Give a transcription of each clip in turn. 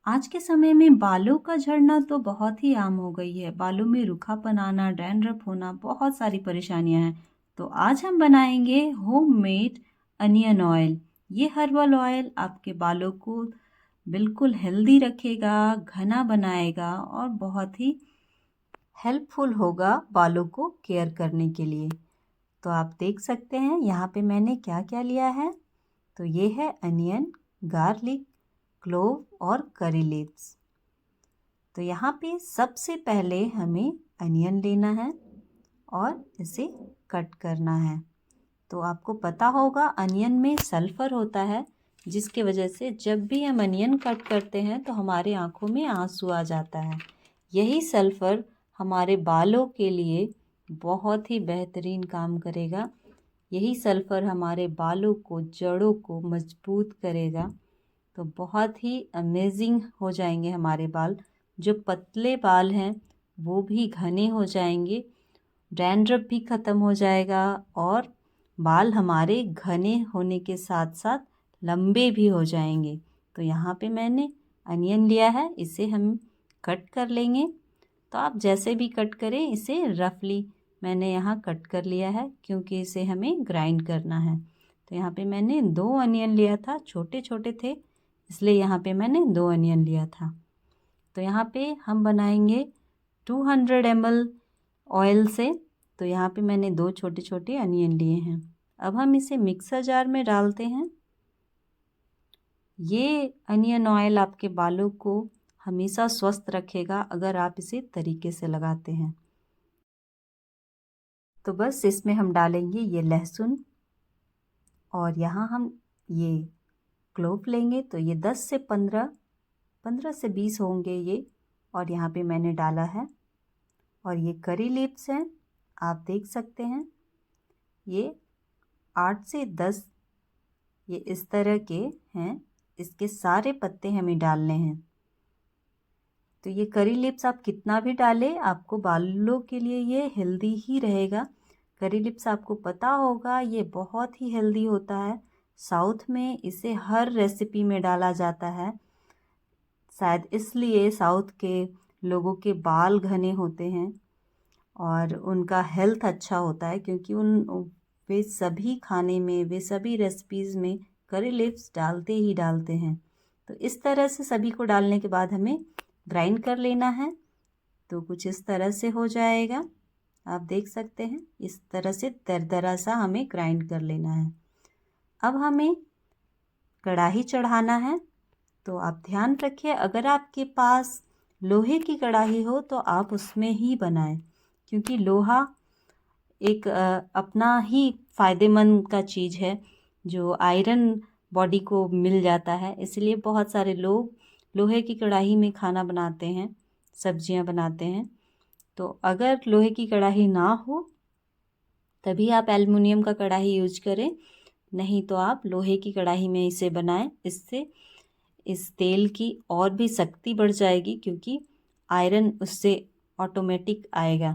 आज के समय में बालों का झड़ना तो बहुत ही आम हो गई है। बालों में रूखापन आना, डैंड्रफ होना, बहुत सारी परेशानियां हैं। तो आज हम बनाएंगे होममेड अनियन ऑयल। ये हर्बल ऑयल आपके बालों को बिल्कुल हेल्दी रखेगा, घना बनाएगा और बहुत ही हेल्पफुल होगा बालों को केयर करने के लिए। तो आप देख सकते हैं यहाँ पे मैंने क्या क्या लिया है। तो ये है अनियन, गार्लिक, क्लोव और करी लीव्स। तो यहाँ पे सबसे पहले हमें अनियन लेना है और इसे कट करना है। तो आपको पता होगा अनियन में सल्फ़र होता है, जिसके वजह से जब भी हम अनियन कट करते हैं तो हमारे आँखों में आंसू आ जाता है। यही सल्फ़र हमारे बालों के लिए बहुत ही बेहतरीन काम करेगा। यही सल्फ़र हमारे बालों को, जड़ों को मजबूत करेगा। तो बहुत ही अमेजिंग हो जाएंगे हमारे बाल। जो पतले बाल हैं वो भी घने हो जाएंगे, डैंड्रफ भी ख़त्म हो जाएगा और बाल हमारे घने होने के साथ साथ लंबे भी हो जाएंगे। तो यहाँ पे मैंने अनियन लिया है, इसे हम कट कर लेंगे। तो आप जैसे भी कट करें, इसे रफली मैंने यहाँ कट कर लिया है क्योंकि इसे हमें ग्राइंड करना है। तो यहाँ पे मैंने 2 अनियन लिया था, छोटे छोटे थे इसलिए यहाँ पे मैंने 2 अनियन लिया था। तो यहाँ पे हम बनाएंगे 200 ml ऑयल से। तो यहाँ पे मैंने 2 छोटे छोटे अनियन लिए हैं। अब हम इसे मिक्सर जार में डालते हैं। ये अनियन ऑयल आपके बालों को हमेशा स्वस्थ रखेगा अगर आप इसे तरीके से लगाते हैं। तो बस इसमें हम डालेंगे ये लहसुन और यहाँ हम ये क्लोव लेंगे। तो ये 10 से 15 से 20 होंगे ये। और यहाँ पे मैंने डाला है। और ये करी लीव्स हैं, आप देख सकते हैं ये 8 से 10 ये इस तरह के हैं। इसके सारे पत्ते हमें डालने हैं। तो ये करी लीव्स आप कितना भी डालें, आपको बालों के लिए ये हेल्दी ही रहेगा। करी लीव्स आपको पता होगा ये बहुत ही हेल्दी होता है। साउथ में इसे हर रेसिपी में डाला जाता है। शायद इसलिए साउथ के लोगों के बाल घने होते हैं और उनका हेल्थ अच्छा होता है, क्योंकि वे सभी खाने में, वे सभी रेसिपीज़ में करी लीव्स डालते ही डालते हैं। तो इस तरह से सभी को डालने के बाद हमें ग्राइंड कर लेना है। तो कुछ इस तरह से हो जाएगा, आप देख सकते हैं इस तरह से दरदरा सा हमें ग्राइंड कर लेना है। अब हमें कढ़ाई चढ़ाना है। तो आप ध्यान रखिए, अगर आपके पास लोहे की कढ़ाई हो तो आप उसमें ही बनाएं, क्योंकि लोहा एक अपना ही फ़ायदेमंद का चीज़ है जो आयरन बॉडी को मिल जाता है। इसलिए बहुत सारे लोग लोहे की कढ़ाई में खाना बनाते हैं, सब्जियां बनाते हैं। तो अगर लोहे की कढ़ाई ना हो तभी आप एल्युमिनियम का कढ़ाई यूज करें, नहीं तो आप लोहे की कढ़ाई में इसे बनाएं। इससे इस तेल की और भी शक्ति बढ़ जाएगी, क्योंकि आयरन उससे ऑटोमेटिक आएगा।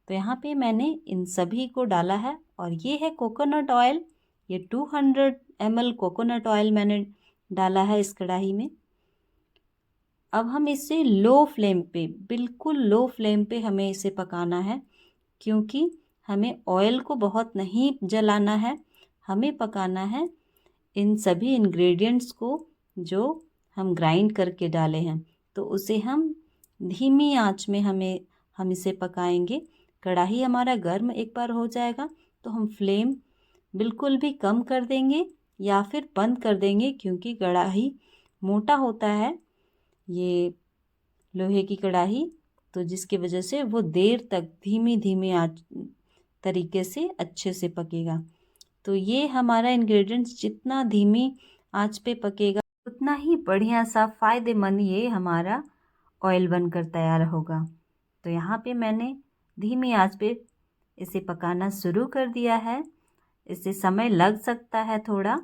तो यहाँ पे मैंने इन सभी को डाला है। और ये है कोकोनट ऑयल, ये 200 ml कोकोनट ऑयल मैंने डाला है इस कढ़ाई में। अब हम इसे लो फ्लेम पे, बिल्कुल लो फ्लेम पे हमें इसे पकाना है, क्योंकि हमें ऑयल को बहुत नहीं जलाना है। हमें पकाना है इन सभी इंग्रेडिएंट्स को जो हम ग्राइंड करके डाले हैं। तो उसे हम धीमी आंच में हम इसे पकाएंगे। कढ़ाई हमारा गर्म एक बार हो जाएगा तो हम फ्लेम बिल्कुल भी कम कर देंगे या फिर बंद कर देंगे, क्योंकि कढ़ाई मोटा होता है ये लोहे की कढ़ाई, तो जिसकी वजह से वो देर तक धीमी धीमी आंच तरीके से अच्छे से पकेगा। तो ये हमारा इंग्रेडिएंट्स जितना धीमी आंच पे पकेगा उतना ही बढ़िया सा फ़ायदेमंद ये हमारा ऑयल बनकर तैयार होगा। तो यहाँ पे मैंने धीमी आंच पे इसे पकाना शुरू कर दिया है। इसे समय लग सकता है थोड़ा,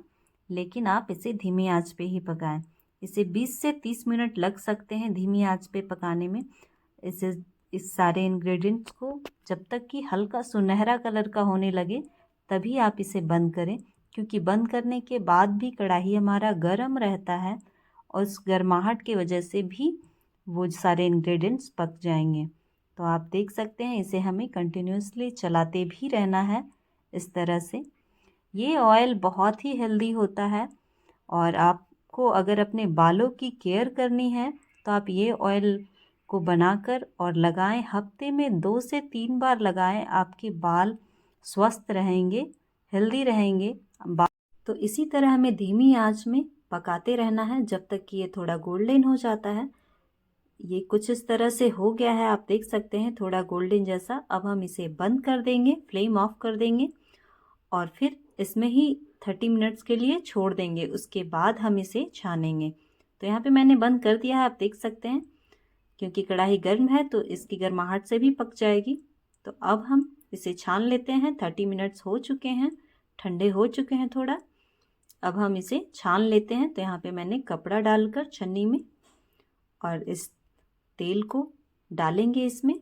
लेकिन आप इसे धीमी आंच पे ही पकाएं। इसे 20 से 30 मिनट लग सकते हैं धीमी आंच पे पकाने में। इस सारे इंग्रेडिएंट्स को जब तक कि हल्का सुनहरा कलर का होने लगे तभी आप इसे बंद करें, क्योंकि बंद करने के बाद भी कढ़ाई हमारा गर्म रहता है और उस गर्माहट की वजह से भी वो सारे इंग्रेडिएंट्स पक जाएंगे। तो आप देख सकते हैं इसे हमें कंटिन्यूसली चलाते भी रहना है इस तरह से। ये ऑयल बहुत ही हेल्दी होता है और आपको अगर अपने बालों की केयर करनी है तो आप ये ऑयल को बनाकर और लगाएं। हफ्ते में 2 से 3 बार लगाएं, आपके बाल स्वस्थ रहेंगे, हेल्दी रहेंगे। तो इसी तरह हमें धीमी आंच में पकाते रहना है जब तक कि ये थोड़ा गोल्डन हो जाता है। ये कुछ इस तरह से हो गया है, आप देख सकते हैं थोड़ा गोल्डन जैसा। अब हम इसे बंद कर देंगे, फ्लेम ऑफ कर देंगे और फिर इसमें ही 30 मिनट्स के लिए छोड़ देंगे। उसके बाद हम इसे छानेंगे। तो यहाँ पे मैंने बंद कर दिया है, आप देख सकते हैं, क्योंकि कढ़ाई गर्म है तो इसकी गर्माहट से भी पक जाएगी। तो अब हम इसे छान लेते हैं। 30 मिनट्स हो चुके हैं, ठंडे हो चुके हैं थोड़ा। अब हम इसे छान लेते हैं। तो यहाँ पे मैंने कपड़ा डालकर छन्नी में और इस तेल को डालेंगे इसमें।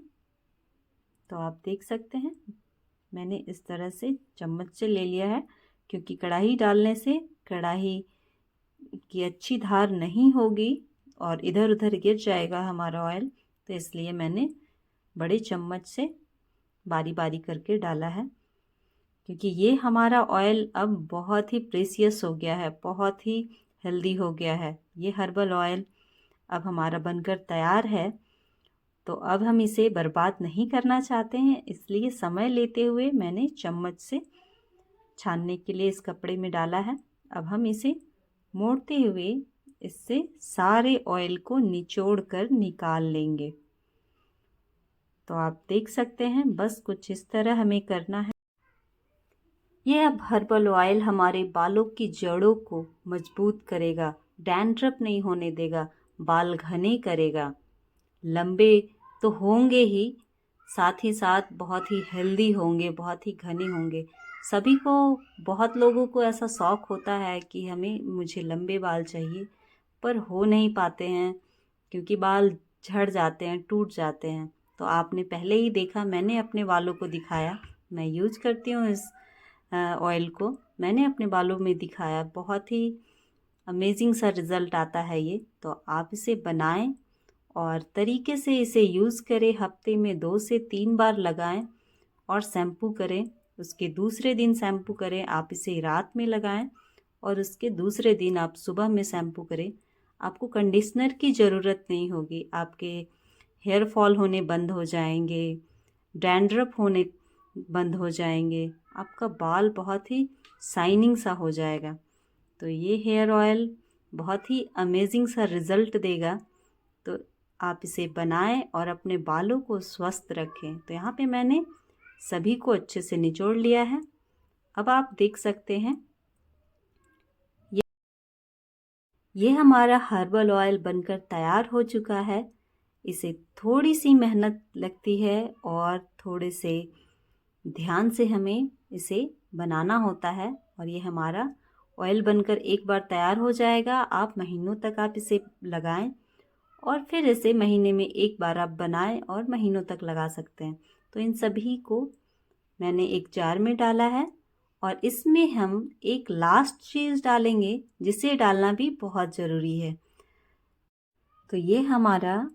तो आप देख सकते हैं मैंने इस तरह से चम्मच से ले लिया है, क्योंकि कढ़ाई डालने से कढ़ाई की अच्छी धार नहीं होगी और इधर उधर गिर जाएगा हमारा ऑयल। तो इसलिए मैंने बड़े चम्मच से बारी बारी करके डाला है, क्योंकि ये हमारा ऑयल अब बहुत ही प्रेशियस हो गया है, बहुत ही हेल्दी हो गया है। ये हर्बल ऑयल अब हमारा बनकर तैयार है। तो अब हम इसे बर्बाद नहीं करना चाहते हैं, इसलिए समय लेते हुए मैंने चम्मच से छानने के लिए इस कपड़े में डाला है। अब हम इसे मोड़ते हुए इससे सारे ऑयल को निचोड़ कर निकाल लेंगे। तो आप देख सकते हैं बस कुछ इस तरह हमें करना है। ये अब हर्बल ऑयल हमारे बालों की जड़ों को मजबूत करेगा, डैंड्रफ नहीं होने देगा, बाल घने करेगा, लंबे तो होंगे ही, साथ ही साथ बहुत ही हेल्दी होंगे, बहुत ही घने होंगे। सभी को, बहुत लोगों को ऐसा शौक़ होता है कि मुझे लंबे बाल चाहिए, पर हो नहीं पाते हैं क्योंकि बाल झड़ जाते हैं, टूट जाते हैं। तो आपने पहले ही देखा, मैंने अपने बालों को दिखाया, मैं यूज़ करती हूँ इस ऑयल को, मैंने अपने बालों में दिखाया, बहुत ही अमेजिंग सा रिज़ल्ट आता है ये। तो आप इसे बनाएं और तरीके से इसे यूज़ करें। हफ्ते में 2 से 3 बार लगाएं और शैम्पू करें। उसके दूसरे दिन शैम्पू करें। आप इसे रात में लगाएं और उसके दूसरे दिन आप सुबह में शैम्पू करें। आपको कंडीशनर की ज़रूरत नहीं होगी। आपके हेयर फॉल होने बंद हो जाएंगे, डैंड्रफ होने बंद हो जाएंगे, आपका बाल बहुत ही शाइनिंग सा हो जाएगा। तो ये हेयर ऑयल बहुत ही अमेजिंग सा रिज़ल्ट देगा। तो आप इसे बनाएं और अपने बालों को स्वस्थ रखें। तो यहाँ पे मैंने सभी को अच्छे से निचोड़ लिया है। अब आप देख सकते हैं ये हमारा हर्बल ऑयल बनकर तैयार हो चुका है। इसे थोड़ी सी मेहनत लगती है और थोड़े से ध्यान से हमें इसे बनाना होता है। और ये हमारा ऑयल बनकर एक बार तैयार हो जाएगा। आप महीनों तक आप इसे लगाएं और फिर इसे महीने में एक बार आप बनाएं और महीनों तक लगा सकते हैं। तो इन सभी को मैंने एक जार में डाला है और इसमें हम एक लास्ट चीज़ डालेंगे, जिसे डालना भी बहुत ज़रूरी है। तो ये हमारा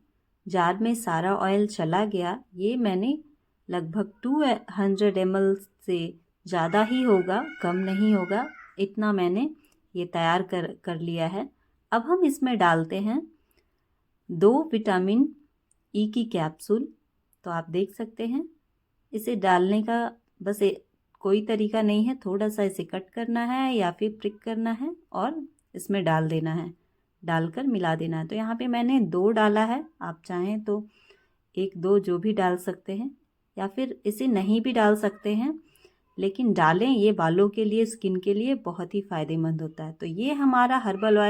जार में सारा ऑयल चला गया। ये मैंने लगभग 200 ml से ज़्यादा ही होगा, कम नहीं होगा, इतना मैंने ये तैयार कर लिया है। अब हम इसमें डालते हैं 2 विटामिन ई की कैप्सूल। तो आप देख सकते हैं इसे डालने का बस कोई तरीका नहीं है, थोड़ा सा इसे कट करना है या फिर प्रिक करना है और इसमें डाल देना है, डालकर मिला देना है। तो यहाँ पे मैंने 2 डाला है, आप चाहें तो 1-2 जो भी डाल सकते हैं या फिर इसे नहीं भी डाल सकते हैं, लेकिन डालें, ये बालों के लिए, स्किन के लिए बहुत ही फ़ायदेमंद होता है। तो ये हमारा हर्बल ऑयल